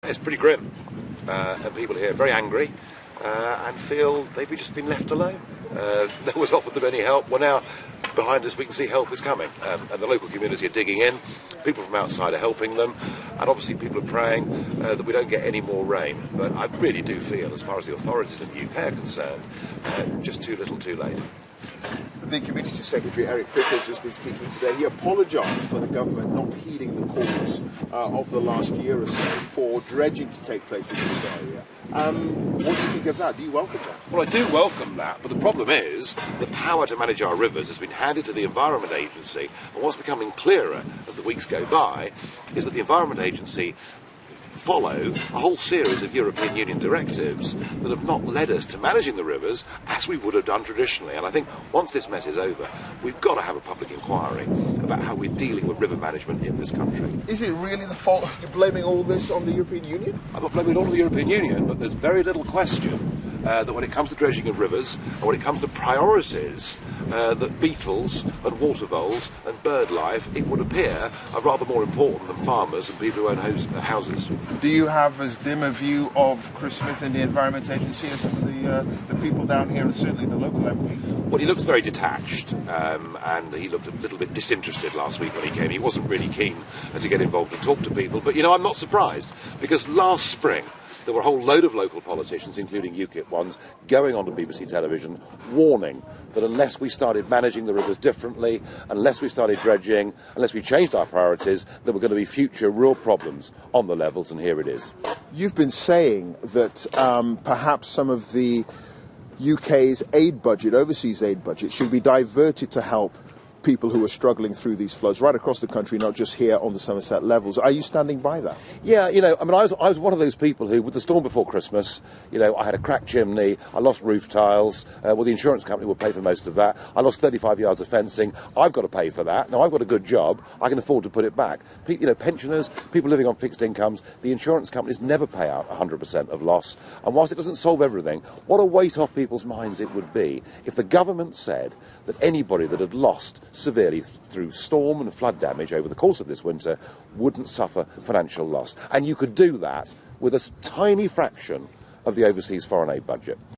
It's pretty grim, and people here are very angry and feel they've just been left alone. No one's offered them any help. Well, now behind us we can see help is coming, and the local community are digging in. People from outside are helping them, and obviously people are praying that we don't get any more rain. But I really do feel, as far as the authorities in the UK are concerned, just too little too late. The Community Secretary, Eric Pickles, has been speaking today. He apologised for the government not heeding the calls of the last year or so for dredging to take place in this area. What do you think of that? Do you welcome that? Well, I do welcome that, but the problem is the power to manage our rivers has been handed to the Environment Agency, and what's becoming clearer as the weeks go by is that the Environment Agency follow a whole series of European Union directives that have not led us to managing the rivers as we would have done traditionally. And I think once this mess is over, we've got to have a public inquiry about how we're dealing with river management in this country. Is it really the fault? You're blaming all this on the European Union? I'm not blaming it all on the European Union, but there's very little question that when it comes to dredging of rivers, and when it comes to priorities, that beetles and water voles and bird life, it would appear, are rather more important than farmers and people who own houses. Do you have as dim a view of Chris Smith and the Environment Agency as some of the people down here, and certainly the local MP? Well, he looks very detached, and he looked a little bit disinterested last week when he came. He wasn't really keen to get involved and talk to people, but, I'm not surprised, because last spring there were a whole load of local politicians, including UKIP ones, going onto BBC television, warning that unless we started managing the rivers differently, unless we started dredging, unless we changed our priorities, there were going to be future real problems on the levels, and here it is. You've been saying that perhaps some of the UK's aid budget, overseas aid budget, should be diverted to help people who are struggling through these floods right across the country, not just here on the Somerset levels. Are you standing by that? Yeah, I was one of those people who, with the storm before Christmas, I had a cracked chimney, I lost roof tiles, the insurance company would pay for most of that. I lost 35 yards of fencing, I've got to pay for that. Now, I've got a good job, I can afford to put it back. Pensioners, people living on fixed incomes, the insurance companies never pay out 100% of loss. And whilst it doesn't solve everything, what a weight off people's minds it would be if the government said that anybody that had lost severely through storm and flood damage over the course of this winter wouldn't suffer financial loss. And you could do that with a tiny fraction of the overseas foreign aid budget.